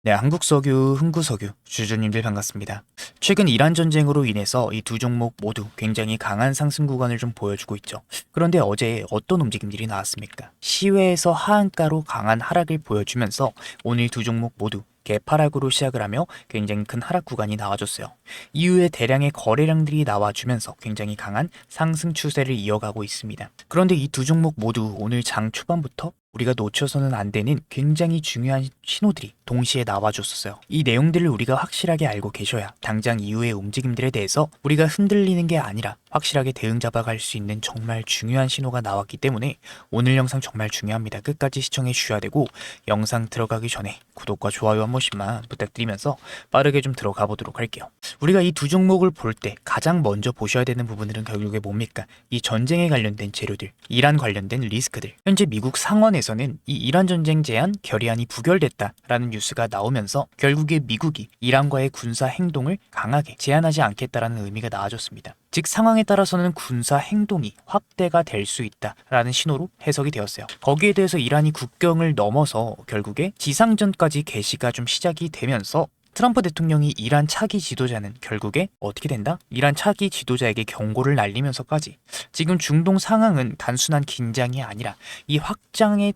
네, 한국석유, 흥구석유, 주주님들 반갑습니다. 최근 이란 전쟁으로 인해서 이 두 종목 모두 굉장히 강한 상승 구간을 좀 보여주고 있죠. 그런데 어제 어떤 움직임들이 나왔습니까? 시외에서 하한가로 강한 하락을 보여주면서 오늘 두 종목 모두 개파락으로 시작을 하며 굉장히 큰 하락 구간이 나와줬어요. 이후에 대량의 거래량들이 나와주면서 굉장히 강한 상승 추세를 이어가고 있습니다. 그런데 이 두 종목 모두 오늘 장 초반부터 우리가 놓쳐서는 안 되는 굉장히 중요한 신호들이 동시에 나와줬었어요. 이 내용들을 우리가 확실하게 알고 계셔야 당장 이후의 움직임들에 대해서 우리가 흔들리는 게 아니라 확실하게 대응 잡아갈 수 있는 정말 중요한 신호가 나왔기 때문에 오늘 영상 정말 중요합니다. 끝까지 시청해 주셔야 되고, 영상 들어가기 전에 구독과 좋아요 한 번씩만 부탁드리면서 빠르게 좀 들어가 보도록 할게요. 우리가 이 두 종목을 볼 때 가장 먼저 보셔야 되는 부분들은 결국에 뭡니까? 이 전쟁에 관련된 재료들, 이란 관련된 리스크들. 현재 미국 상원에서는 이 이란 전쟁 제한 결의안이 부결됐다라는 뉴스가 나오면서 결국에 미국이 이란과의 군사 행동을 강하게 제한하지 않겠다라는 의미가 나와줬습니다. 즉 상황에 따라서는 군사 행동이 확대가 될 수 있다라는 신호로 해석이 되었어요. 거기에 대해서 이란이 국경을 넘어서 결국에 지상전까지 개시가 좀 시작이 되면서 트럼프 대통령이 이란 차기 지도자는 결국에 어떻게 된다? 이란 차기 지도자에게 경고를 날리면서까지 지금 중동 상황은 단순한 긴장이 아니라 이 확전에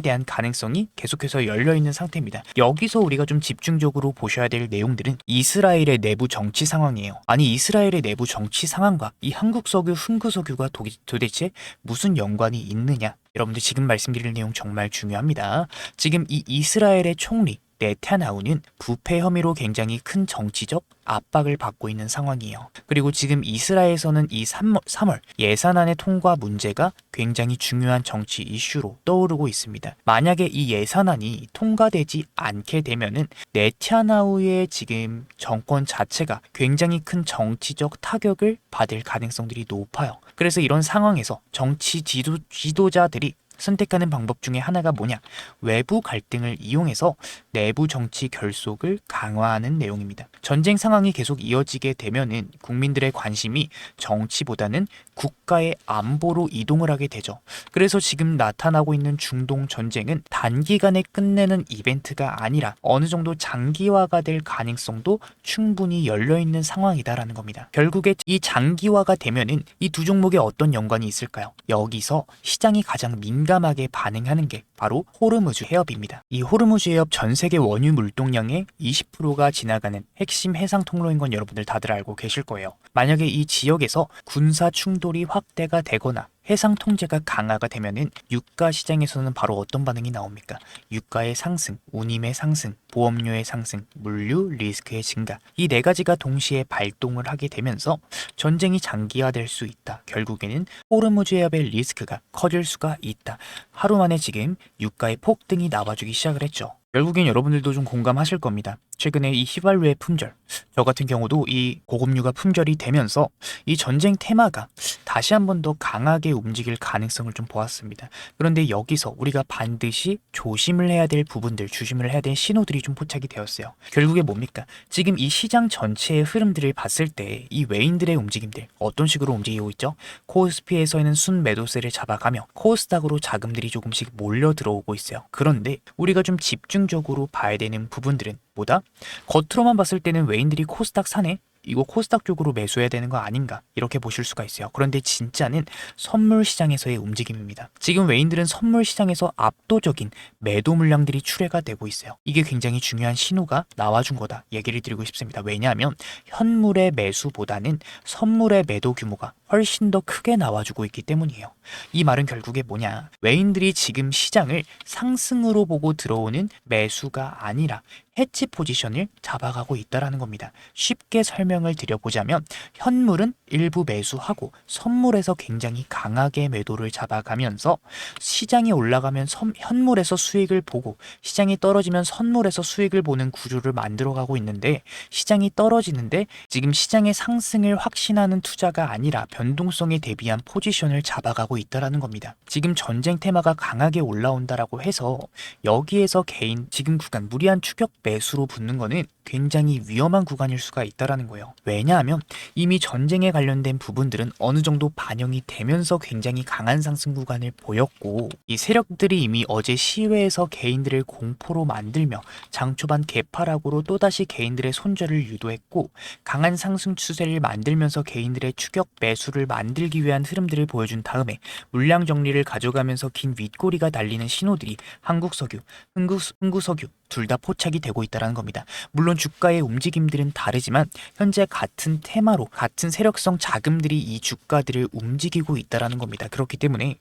대한 가능성이 계속해서 열려있는 상태입니다. 여기서 우리가 좀 집중적으로 보셔야 될 내용들은 이스라엘의 내부 정치 상황이에요. 아니, 이스라엘의 내부 정치 상황과 이 한국석유, 흥구석유가 도대체 무슨 연관이 있느냐? 여러분들 지금 말씀드릴 내용 정말 중요합니다. 지금 이 이스라엘의 총리 네타냐후는 부패 혐의로 굉장히 큰 정치적 압박을 받고 있는 상황이에요. 그리고 지금 이스라엘에서는 이 3월 예산안의 통과 문제가 굉장히 중요한 정치 이슈로 떠오르고 있습니다. 만약에 이 예산안이 통과되지 않게 되면은 네타냐후의 지금 정권 자체가 굉장히 큰 정치적 타격을 받을 가능성들이 높아요. 그래서 이런 상황에서 정치 지도자들이 선택하는 방법 중에 하나가 뭐냐? 외부 갈등을 이용해서 내부 정치 결속을 강화하는 내용입니다. 전쟁 상황이 계속 이어지게 되면은 국민들의 관심이 정치보다는 국가의 안보로 이동을 하게 되죠. 그래서 지금 나타나고 있는 중동 전쟁은 단기간에 끝내는 이벤트가 아니라 어느 정도 장기화가 될 가능성도 충분히 열려있는 상황이다라는 겁니다. 결국에 이 장기화가 되면은 이 두 종목에 어떤 연관이 있을까요? 여기서 시장이 가장 민감하게 반응하는 게 바로 호르무즈 해협입니다. 이 호르무즈 해협 전 세계 원유 물동량의 20%가 지나가는 핵심 해상 통로인 건 여러분들 다들 알고 계실 거예요. 만약에 이 지역에서 군사 충돌이 확대가 되거나 해상 통제가 강화가 되면은 유가 시장에서는 바로 어떤 반응이 나옵니까? 유가의 상승, 운임의 상승, 보험료의 상승, 물류 리스크의 증가. 이 네 가지가 동시에 발동을 하게 되면서 전쟁이 장기화될 수 있다. 결국에는 호르무즈 해협의 리스크가 커질 수가 있다. 하루 만에 지금 유가의 폭등이 나와주기 시작을 했죠. 결국엔 여러분들도 좀 공감하실 겁니다. 최근에 이 휘발유의 품절, 저 같은 경우도 이 고급유가 품절이 되면서 이 전쟁 테마가 다시 한 번 더 강하게 움직일 가능성을 좀 보았습니다. 그런데 여기서 우리가 반드시 조심을 해야 될 부분들, 조심을 해야 될 신호들이 좀 포착이 되었어요. 결국에 뭡니까? 지금 이 시장 전체의 흐름들을 봤을 때 이 외인들의 움직임들 어떤 식으로 움직이고 있죠? 코스피에서는 순매도세를 잡아가며 코스닥으로 자금들이 조금씩 몰려 들어오고 있어요. 그런데 우리가 좀 집중적으로 봐야 되는 부분들은 뭐다? 겉으로만 봤을 때는 외인들이 코스닥 사네? 이거 코스닥 쪽으로 매수해야 되는 거 아닌가? 이렇게 보실 수가 있어요. 그런데 진짜는 선물 시장에서의 움직임입니다. 지금 외인들은 선물 시장에서 압도적인 매도 물량들이 출회가 되고 있어요. 이게 굉장히 중요한 신호가 나와준 거다 얘기를 드리고 싶습니다. 왜냐하면 현물의 매수보다는 선물의 매도 규모가 훨씬 더 크게 나와주고 있기 때문이에요. 이 말은 결국에 뭐냐? 외인들이 지금 시장을 상승으로 보고 들어오는 매수가 아니라 해치 포지션을 잡아가고 있다라는 겁니다. 쉽게 설명을 드려보자면 현물은 일부 매수하고 선물에서 굉장히 강하게 매도를 잡아가면서 시장이 올라가면 현물에서 수익을 보고 시장이 떨어지면 선물에서 수익을 보는 구조를 만들어가고 있는데, 시장이 떨어지는데 지금 시장의 상승을 확신하는 투자가 아니라 변동성에 대비한 포지션을 잡아가고 있다라는 겁니다. 지금 전쟁 테마가 강하게 올라온다라고 해서 여기에서 개인 지금 구간 무리한 추격 매수로 붙는 거는 굉장히 위험한 구간일 수가 있다라는 거예요. 왜냐하면 이미 전쟁에 관련된 부분들은 어느 정도 반영이 되면서 굉장히 강한 상승 구간을 보였고, 이 세력들이 이미 어제 시외에서 개인들을 공포로 만들며 장초반 개파락으로 또다시 개인들의 손절을 유도했고, 강한 상승 추세를 만들면서 개인들의 추격 매수를 만들기 위한 흐름들을 보여준 다음에 물량 정리를 가져가면서 긴 윗꼬리가 달리는 신호들이 한국석유, 흥구석유 둘 다 포착이 되고 있다는 겁니다. 물론 주가의 움직임들은 다르지만 현재 같은 테마로 같은 세력성 자금들이 이 주가들을 움직이고 있다는 겁니다. 그렇기 때문에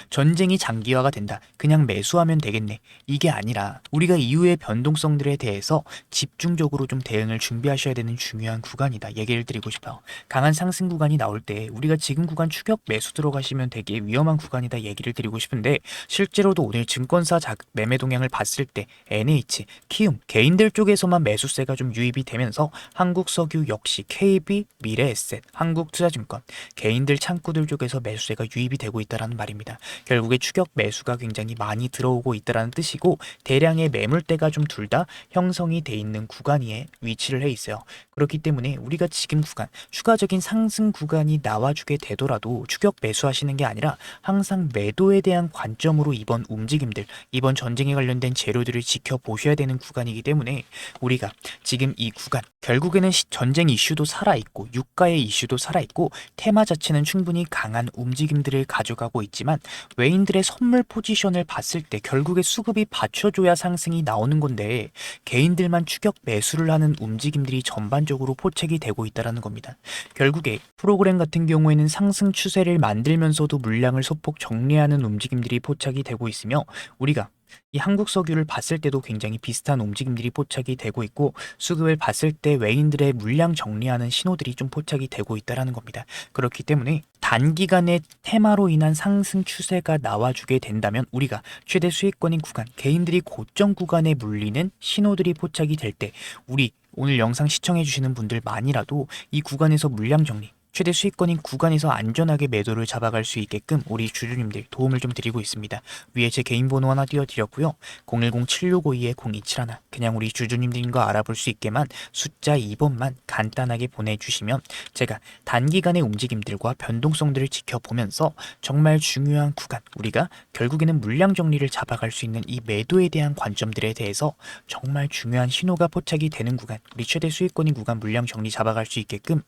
전쟁이 장기화가 된다, 그냥 매수하면 되겠네, 이게 아니라 우리가 이후의 변동성들에 대해서 집중적으로 좀 대응을 준비하셔야 되는 중요한 구간이다, 얘기를 드리고 싶어요. 강한 상승 구간이 나올 때 우리가 지금 구간 추격 매수 들어가시면 되게 위험한 구간이다, 얘기를 드리고 싶은데, 실제로도 오늘 증권사 매매 동향을 봤을 때 NH, 키움, 개인들 쪽에서만 매수세가 좀 유입이 되면서 한국석유 역시 KB, 미래에셋, 한국투자증권, 개인들 창구들 쪽에서 매수세가 유입이 되고 있다는 말입니다. 결국에 추격 매수가 굉장히 많이 들어오고 있다는 뜻이고, 대량의 매물대가 좀 둘 다 형성이 돼 있는 구간에 위치를 해 있어요. 그렇기 때문에 우리가 지금 구간, 추가적인 상승 구간이 나와주게 되더라도 추격 매수하시는 게 아니라 항상 매도에 대한 관점으로 이번 움직임들, 이번 전쟁에 관련된 재료들을 지켜보셔야 되는 구간이기 때문에 우리가 지금 이 구간, 결국에는 전쟁 이슈도 살아있고 유가의 이슈도 살아있고 테마 자체는 충분히 강한 움직임들을 가져가고 있지만, 외인들의 선물 포지션을 봤을 때 결국에 수급이 받쳐줘야 상승이 나오는 건데, 개인들만 추격 매수를 하는 움직임들이 전반적으로 포착이 되고 있다는 겁니다. 결국에 프로그램 같은 경우에는 상승 추세를 만들면서도 물량을 소폭 정리하는 움직임들이 포착이 되고 있으며, 우리가 이 한국석유를 봤을 때도 굉장히 비슷한 움직임들이 포착이 되고 있고, 수급을 봤을 때 외인들의 물량 정리하는 신호들이 좀 포착이 되고 있다는 겁니다. 그렇기 때문에 단기간의 테마로 인한 상승 추세가 나와주게 된다면 우리가 최대 수익권인 구간, 개인들이 고점 구간에 물리는 신호들이 포착이 될 때, 우리 오늘 영상 시청해 주시는 분들만이라도 이 구간에서 물량 정리, 최대 수익권인 구간에서 안전하게 매도를 잡아갈 수 있게끔 우리 주주님들 도움을 좀 드리고 있습니다. 위에 제 개인 번호 하나 띄워드렸고요. 010-7652-0271, 그냥 우리 주주님들과 알아볼 수 있게만 숫자 2번만 간단하게 보내주시면 제가 단기간의 움직임들과 변동성들을 지켜보면서 정말 중요한 구간, 우리가 결국에는 물량 정리를 잡아갈 수 있는 이 매도에 대한 관점들에 대해서 정말 중요한 신호가 포착이 되는 구간, 우리 최대 수익권인 구간 물량 정리 잡아갈 수 있게끔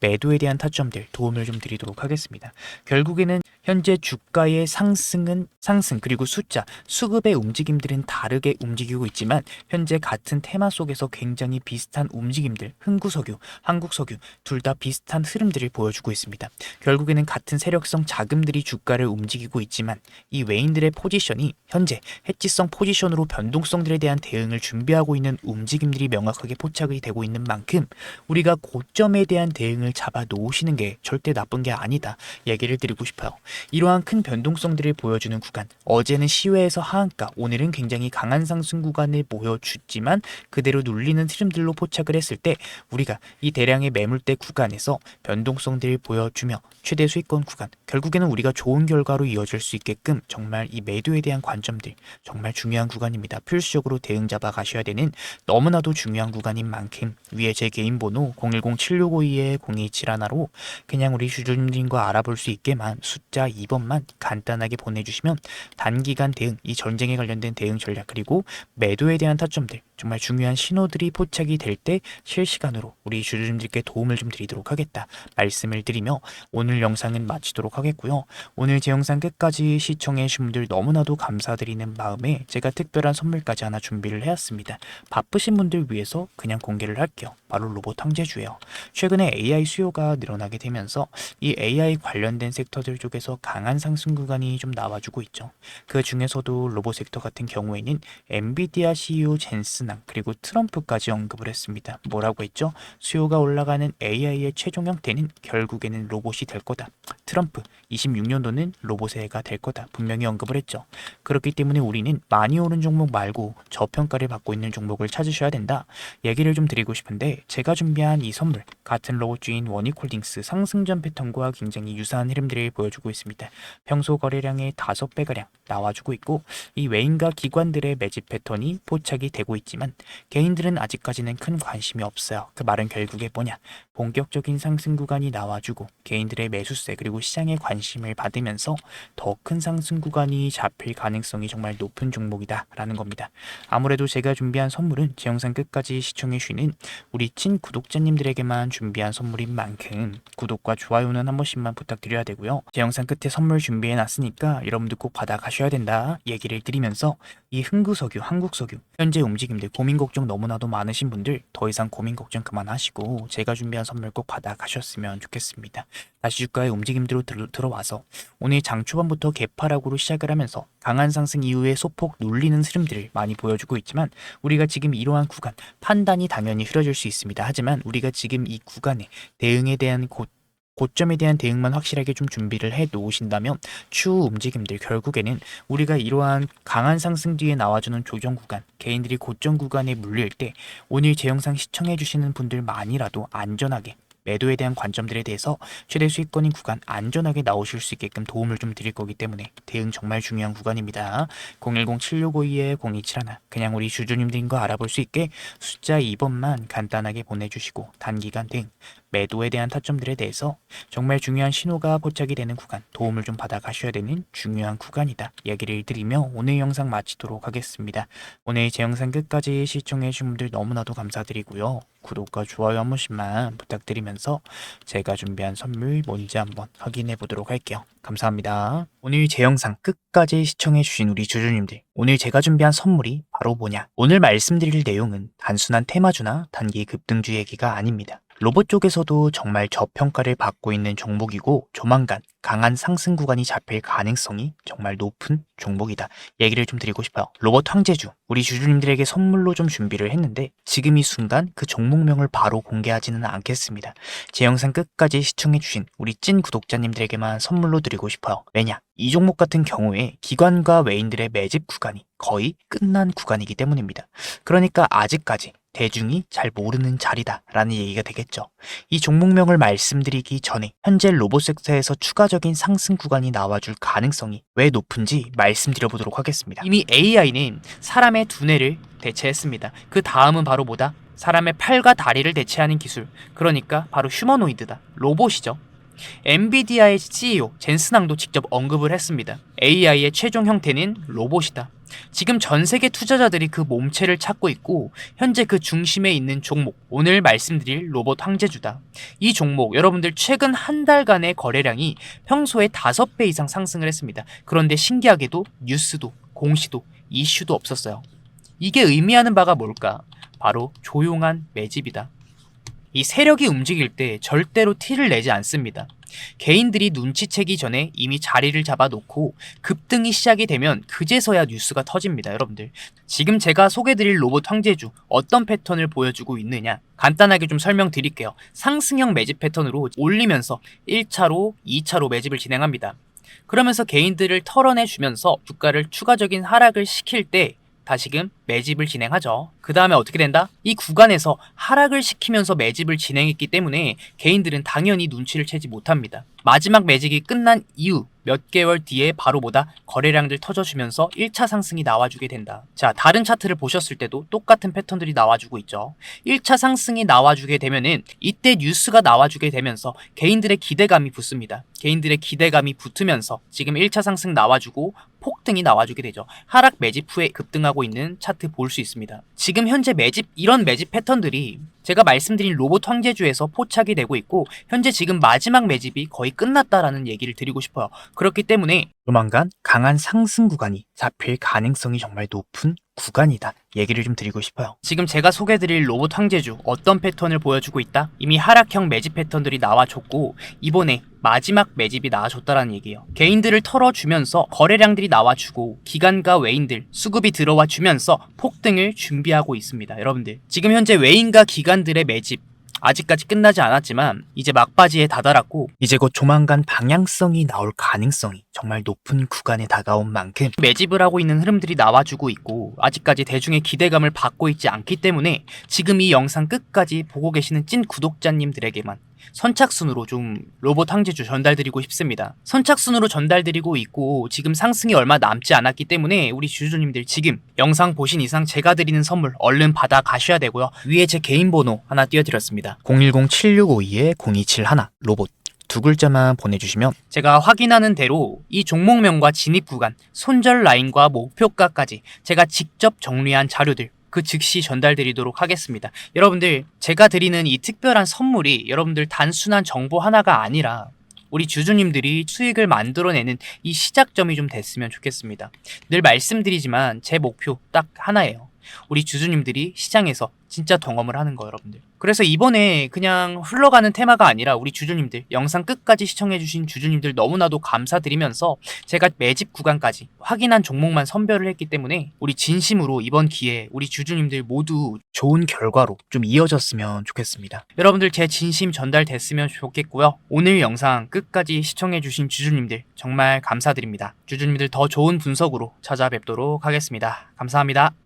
매도에 대한 타점들 도움을 좀 드리도록 하겠습니다. 결국에는 현재 주가의 상승은 상승, 그리고 수급의 움직임들은 다르게 움직이고 있지만 현재 같은 테마 속에서 굉장히 비슷한 움직임들, 흥구석유, 한국석유 둘 다 비슷한 흐름들을 보여주고 있습니다. 결국에는 같은 세력성 자금들이 주가를 움직이고 있지만 이 외인들의 포지션이 현재 해지성 포지션으로 변동성들에 대한 대응을 준비하고 있는 움직임들이 명확하게 포착이 되고 있는 만큼 우리가 고점에 대한 대응을 잡아 놓으시는 게 절대 나쁜 게 아니다, 얘기를 드리고 싶어요. 이러한 큰 변동성들을 보여주는 구간, 어제는 시외에서 하한가, 오늘은 굉장히 강한 상승 구간을 보여주지만 그대로 눌리는 흐름들로 포착을 했을 때 우리가 이 대량의 매물대 구간에서 변동성들을 보여주며 최대 수익권 구간, 결국에는 우리가 좋은 결과로 이어질 수 있게끔 정말 이 매도에 대한 관점들 정말 중요한 구간입니다. 필수적으로 대응 잡아 가셔야 되는 너무나도 중요한 구간인 만큼 위에 제 개인 번호 010-7652-0271로 그냥 우리 주주님들과 알아볼 수 있게만 숫자 2번만 간단하게 보내주시면 단기간 대응, 이 전쟁에 관련된 대응 전략, 그리고 매도에 대한 타점들, 정말 중요한 신호들이 포착이 될 때 실시간으로 우리 주주님들께 도움을 좀 드리도록 하겠다 말씀을 드리며 오늘 영상은 마치도록 하겠고요. 오늘 제 영상 끝까지 시청해 주신 분들 너무나도 감사드리는 마음에 제가 특별한 선물까지 하나 준비를 해왔습니다. 바쁘신 분들 위해서 그냥 공개를 할게요. 바로 로봇 황제주예요. 최근에 AI 수요가 늘어나게 되면서 이 AI 관련된 섹터들 쪽에서 강한 상승 구간이 좀 나와주고 있죠. 그 중에서도 로봇 섹터 같은 경우에는 엔비디아 CEO 젠슨 상승난 그리고 트럼프까지 언급을 했습니다. 뭐라고 했죠? 수요가 올라가는 AI의 최종 형태는 결국에는 로봇이 될 거다. 트럼프 26년도는 로봇의 해가 될 거다. 분명히 언급을 했죠. 그렇기 때문에 우리는 많이 오른 종목 말고 저평가를 받고 있는 종목을 찾으셔야 된다. 얘기를 좀 드리고 싶은데 제가 준비한 이 선물 같은 로봇주인 원익홀딩스 상승전 패턴과 굉장히 유사한 흐름들을 보여주고 있습니다. 평소 거래량의 5배가량 나와주고 있고 이 외인과 기관들의 매집 패턴이 포착이 되고 있지만 개인들은 아직까지는 큰 관심이 없어요. 그 말은 결국에 뭐냐? 본격적인 상승 구간이 나와주고 개인들의 매수세 그리고 시장의 관심을 받으면서 더 큰 상승 구간이 잡힐 가능성이 정말 높은 종목이다 라는 겁니다. 아무래도 제가 준비한 선물은 제 영상 끝까지 시청해 주시는 우리 찐 구독자님들에게만 준비한 선물인 만큼 구독과 좋아요는 한 번씩만 부탁드려야 되고요. 제 영상 끝에 선물 준비해 놨으니까 여러분들 꼭 받아가셔야 된다 얘기를 드리면서 이 흥구석유, 한국석유 현재 움직임들 고민 걱정 너무나도 많으신 분들 더 이상 고민 걱정 그만하시고 제가 준비한 선물 꼭 받아가셨으면 좋겠습니다. 다시 주가의 움직임대로 들어와서 오늘 장 초반부터 개파락으로 시작을 하면서 강한 상승 이후에 소폭 눌리는 흐름들을 많이 보여주고 있지만 우리가 지금 이러한 구간 판단이 당연히 흐려질 수 있습니다. 하지만 우리가 지금 이 구간에 대응에 대한 고점에 대한 대응만 확실하게 좀 준비를 해 놓으신다면 추후 움직임들 결국에는 우리가 이러한 강한 상승 뒤에 나와주는 조정 구간 개인들이 고점 구간에 물릴 때 오늘 제 영상 시청해 주시는 분들만이라도 안전하게 매도에 대한 관점들에 대해서 최대 수익권인 구간 안전하게 나오실 수 있게끔 도움을 좀 드릴 거기 때문에 대응 정말 중요한 구간입니다. 010-7652-0271 그냥 우리 주주님들인 거 알아볼 수 있게 숫자 2번만 간단하게 보내주시고 단기간 대응 매도에 대한 타점들에 대해서 정말 중요한 신호가 포착이 되는 구간 도움을 좀 받아 가셔야 되는 중요한 구간이다 얘기를 드리며 오늘 영상 마치도록 하겠습니다. 오늘 제 영상 끝까지 시청해 주신 분들 너무나도 감사드리고요. 구독과 좋아요 한 번씩만 부탁드리면서 제가 준비한 선물 뭔지 한번 확인해 보도록 할게요. 감사합니다. 오늘 제 영상 끝까지 시청해 주신 우리 주주님들 오늘 제가 준비한 선물이 바로 뭐냐? 오늘 말씀드릴 내용은 단순한 테마주나 단기 급등주 얘기가 아닙니다. 로봇 쪽에서도 정말 저평가를 받고 있는 종목이고 조만간 강한 상승 구간이 잡힐 가능성이 정말 높은 종목이다. 얘기를 좀 드리고 싶어요. 로봇 황제주 우리 주주님들에게 선물로 좀 준비를 했는데 지금 이 순간 그 종목명을 바로 공개하지는 않겠습니다. 제 영상 끝까지 시청해주신 우리 찐 구독자님들에게만 선물로 드리고 싶어요. 왜냐? 이 종목 같은 경우에 기관과 외인들의 매집 구간이 거의 끝난 구간이기 때문입니다. 그러니까 아직까지 대중이 잘 모르는 자리다라는 얘기가 되겠죠. 이 종목명을 말씀드리기 전에 현재 로봇 섹터에서 추가적인 상승 구간이 나와줄 가능성이 왜 높은지 말씀드려보도록 하겠습니다. 이미 AI는 사람의 두뇌를 대체했습니다. 그 다음은 바로 뭐다? 사람의 팔과 다리를 대체하는 기술. 그러니까 바로 휴머노이드다. 로봇이죠. 엔비디아의 CEO 젠슨왕도 직접 언급을 했습니다. AI의 최종 형태는 로봇이다. 지금 전 세계 투자자들이 그 몸체를 찾고 있고 현재 그 중심에 있는 종목 오늘 말씀드릴 로봇 황제주다. 이 종목 여러분들 최근 한 달간의 거래량이 평소에 5배 이상 상승을 했습니다. 그런데 신기하게도 뉴스도 공시도 이슈도 없었어요. 이게 의미하는 바가 뭘까? 바로 조용한 매집이다. 이 세력이 움직일 때 절대로 티를 내지 않습니다. 개인들이 눈치채기 전에 이미 자리를 잡아놓고 급등이 시작이 되면 그제서야 뉴스가 터집니다. 여러분들 지금 제가 소개드릴 로봇 황제주 어떤 패턴을 보여주고 있느냐 간단하게 좀 설명드릴게요. 상승형 매집 패턴으로 올리면서 1차로 2차로 매집을 진행합니다. 그러면서 개인들을 털어내주면서 주가를 추가적인 하락을 시킬 때 다시금 매집을 진행하죠. 그 다음에 어떻게 된다? 이 구간에서 하락을 시키면서 매집을 진행했기 때문에 개인들은 당연히 눈치를 채지 못합니다. 마지막 매집이 끝난 이후 몇 개월 뒤에 바로 뭐다? 거래량들 터져주면서 1차 상승이 나와주게 된다. 자, 다른 차트를 보셨을 때도 똑같은 패턴들이 나와주고 있죠. 1차 상승이 나와주게 되면은 이때 뉴스가 나와주게 되면서 개인들의 기대감이 붙습니다. 개인들의 기대감이 붙으면서 지금 1차 상승 나와주고 폭등이 나와주게 되죠. 하락 매집 후에 급등하고 있는 차트 볼 수 있습니다. 지금 현재 매집 이런 매집 패턴들이 제가 말씀드린 로봇 황제주에서 포착이 되고 있고 현재 지금 마지막 매집이 거의 끝났다라는 얘기를 드리고 싶어요. 그렇기 때문에 조만간 강한 상승 구간이 잡힐 가능성이 정말 높은 구간이다 얘기를 좀 드리고 싶어요. 지금 제가 소개드릴 로봇 황제주 어떤 패턴을 보여주고 있다? 이미 하락형 매집 패턴들이 나와줬고 이번에 마지막 매집이 나와줬다라는 얘기예요. 개인들을 털어주면서 거래량들이 나와주고 기관과 외인들 수급이 들어와 주면서 폭등을 준비하고 있습니다. 여러분들 지금 현재 외인과 기관들의 매집 아직까지 끝나지 않았지만 이제 막바지에 다다랐고 이제 곧 조만간 방향성이 나올 가능성이 정말 높은 구간에 다가온 만큼 매집을 하고 있는 흐름들이 나와주고 있고 아직까지 대중의 기대감을 받고 있지 않기 때문에 지금 이 영상 끝까지 보고 계시는 찐 구독자님들에게만 선착순으로 좀 로봇 황제주 전달드리고 싶습니다. 선착순으로 전달드리고 있고 지금 상승이 얼마 남지 않았기 때문에 우리 주주님들 지금 영상 보신 이상 제가 드리는 선물 얼른 받아 가셔야 되고요. 위에 제 개인 번호 하나 띄워드렸습니다. 010-7652-0271 로봇 두 글자만 보내주시면 제가 확인하는 대로 이 종목명과 진입 구간, 손절 라인과 목표가까지 제가 직접 정리한 자료들 그 즉시 전달드리도록 하겠습니다. 여러분들 제가 드리는 이 특별한 선물이 여러분들 단순한 정보 하나가 아니라 우리 주주님들이 수익을 만들어내는 이 시작점이 좀 됐으면 좋겠습니다. 늘 말씀드리지만 제 목표 딱 하나예요. 우리 주주님들이 시장에서 진짜 경험을 하는 거 여러분들. 그래서 이번에 그냥 흘러가는 테마가 아니라 우리 주주님들 영상 끝까지 시청해주신 주주님들 너무나도 감사드리면서 제가 매집 구간까지 확인한 종목만 선별을 했기 때문에 우리 진심으로 이번 기회에 우리 주주님들 모두 좋은 결과로 좀 이어졌으면 좋겠습니다. 여러분들 제 진심 전달됐으면 좋겠고요. 오늘 영상 끝까지 시청해주신 주주님들 정말 감사드립니다. 주주님들 더 좋은 분석으로 찾아뵙도록 하겠습니다. 감사합니다.